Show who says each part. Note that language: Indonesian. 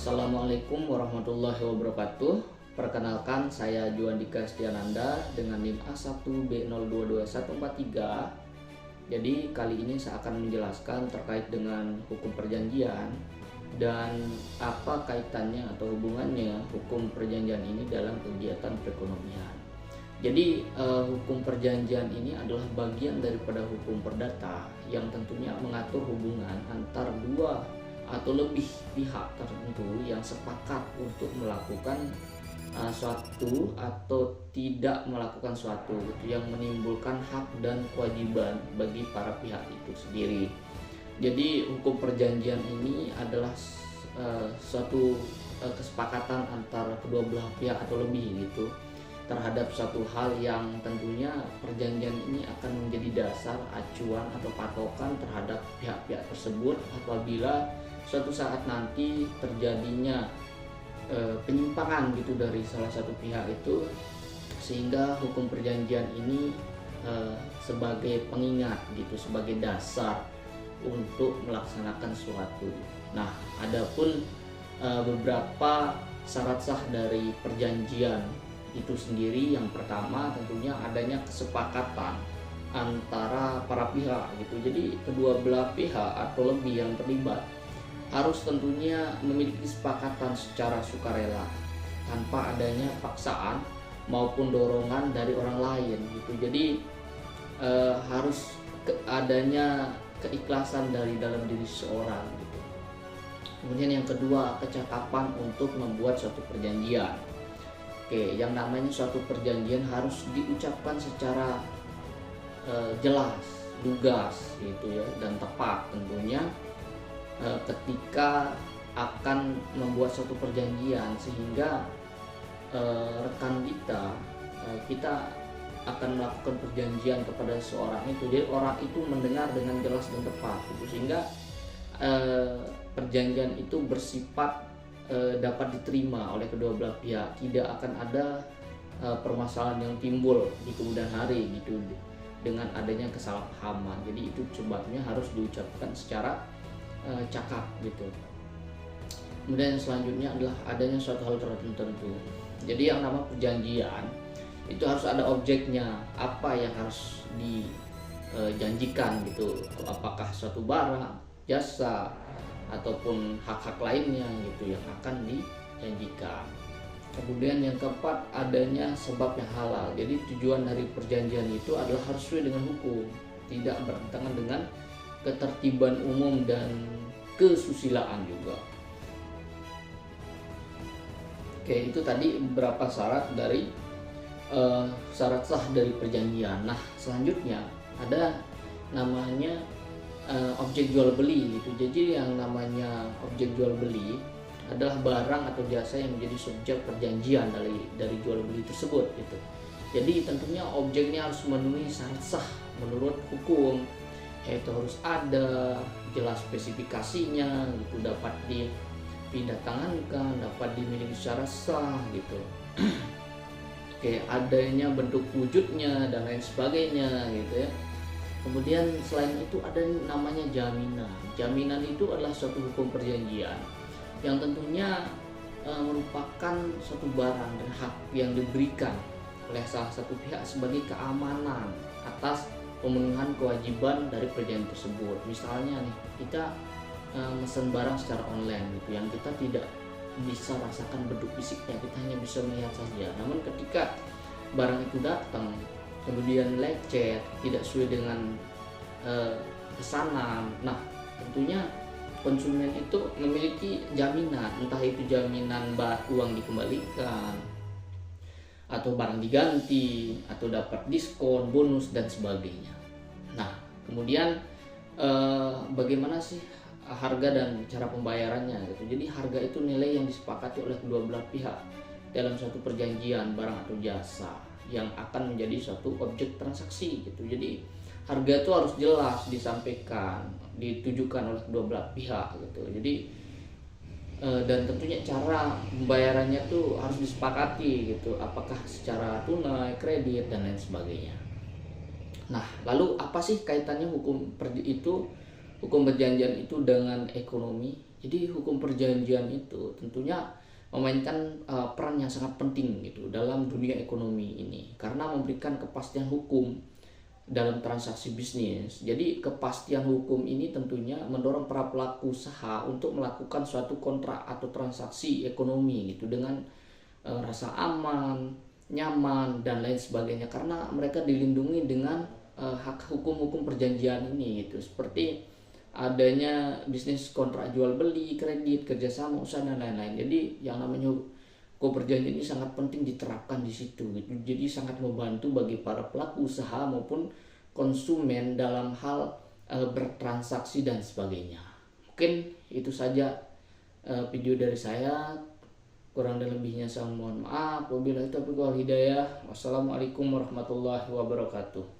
Speaker 1: Assalamualaikum warahmatullahi wabarakatuh. Perkenalkan, saya Juandika Setiananda dengan NIM A1B022143. Jadi kali ini saya akan menjelaskan terkait dengan hukum perjanjian dan apa kaitannya atau hubungannya hukum perjanjian ini dalam kegiatan perekonomian. Jadi hukum perjanjian ini adalah bagian daripada hukum perdata yang tentunya mengatur hubungan antar dua atau lebih pihak tertentu yang sepakat untuk melakukan suatu atau tidak melakukan suatu yang menimbulkan hak dan kewajiban bagi para pihak itu sendiri. Jadi hukum perjanjian ini adalah suatu kesepakatan antara kedua belah pihak atau lebih gitu terhadap suatu hal yang tentunya perjanjian ini akan menjadi dasar acuan atau patokan terhadap pihak-pihak tersebut apabila suatu saat nanti terjadinya penyimpangan gitu dari salah satu pihak itu, sehingga hukum perjanjian ini sebagai pengingat gitu, sebagai dasar untuk melaksanakan suatu. Nah, adapun beberapa syarat sah dari perjanjian itu sendiri, yang pertama tentunya adanya kesepakatan antara para pihak gitu. Jadi kedua belah pihak atau lebih yang terlibat harus tentunya memiliki kesepakatan secara sukarela tanpa adanya paksaan maupun dorongan dari orang lain gitu. Jadi harus adanya keikhlasan dari dalam diri seseorang gitu. Kemudian yang kedua, kecakapan untuk membuat suatu perjanjian. Oke, yang namanya suatu perjanjian harus diucapkan secara jelas, lugas gitu ya, dan tepat tentunya ketika akan membuat suatu perjanjian, sehingga rekan kita akan melakukan perjanjian kepada seorang itu, jadi orang itu mendengar dengan jelas dan tepat gitu, sehingga perjanjian itu bersifat dapat diterima oleh kedua belah pihak, tidak akan ada permasalahan yang timbul di kemudian hari gitu dengan adanya kesalahpahaman. Jadi itu sebabnya harus diucapkan secara cakap gitu. Kemudian yang selanjutnya adalah adanya suatu hal tertentu. Jadi yang nama perjanjian itu harus ada objeknya, apa yang harus dijanjikan gitu, apakah suatu barang, jasa, ataupun hak-hak lainnya gitu yang akan dijanjikan. Kemudian yang keempat, adanya sebab yang halal. Jadi tujuan dari perjanjian itu adalah harus sesuai dengan hukum, tidak bertentangan dengan ketertiban umum dan kesusilaan juga. Oke, itu tadi beberapa syarat dari syarat sah dari perjanjian. Nah, selanjutnya ada namanya objek jual beli gitu. Jadi yang namanya objek jual beli adalah barang atau jasa yang menjadi subjek perjanjian dari jual beli tersebut gitu. Jadi tentunya objeknya harus memenuhi syarat sah menurut hukum, yaitu harus ada jelas spesifikasinya gitu, dapat dipindah tangankan, dapat dimiliki secara sah gitu. Oke, adanya bentuk wujudnya dan lain sebagainya gitu ya. Kemudian selain itu ada namanya jaminan. Jaminan itu adalah suatu hukum perjanjian yang tentunya merupakan suatu barang dan hak yang diberikan oleh salah satu pihak sebagai keamanan atas pemenuhan kewajiban dari perjanjian tersebut. Misalnya nih, kita mesen barang secara online gitu, yang kita tidak bisa rasakan bentuk fisiknya, kita hanya bisa melihat saja. Namun ketika barang itu datang kemudian lecet, tidak sesuai dengan pesanan, nah tentunya konsumen itu memiliki jaminan, entah itu jaminan uang dikembalikan atau barang diganti atau dapat diskon, bonus dan sebagainya. Nah, kemudian bagaimana sih harga dan cara pembayarannya gitu. Jadi harga itu nilai yang disepakati oleh kedua belah pihak dalam suatu perjanjian barang atau jasa yang akan menjadi suatu objek transaksi gitu. Jadi harga itu harus jelas disampaikan, ditujukan oleh kedua belah pihak gitu. Jadi dan tentunya cara pembayarannya tuh harus disepakati gitu, apakah secara tunai, kredit dan lain sebagainya. Nah, lalu apa sih kaitannya hukum perjanjian itu dengan ekonomi? Jadi hukum perjanjian itu tentunya memainkan peran yang sangat penting gitu dalam dunia ekonomi ini, karena memberikan kepastian hukum dalam transaksi bisnis. Jadi kepastian hukum ini tentunya mendorong para pelaku usaha untuk melakukan suatu kontrak atau transaksi ekonomi gitu dengan rasa aman, nyaman dan lain sebagainya, karena mereka dilindungi dengan hak hukum-hukum perjanjian ini gitu, seperti adanya bisnis kontrak jual beli, kredit, kerjasama, usaha dan lain-lain. Jadi yang namanya hukum perjanjian ini sangat penting diterapkan di situ gitu. Jadi sangat membantu bagi para pelaku usaha maupun konsumen dalam hal bertransaksi dan sebagainya. Mungkin itu saja video dari saya. Kurang dan lebihnya saya mohon maaf. Wabillahi taufiq wal hidayah. Wassalamualaikum warahmatullahi wabarakatuh.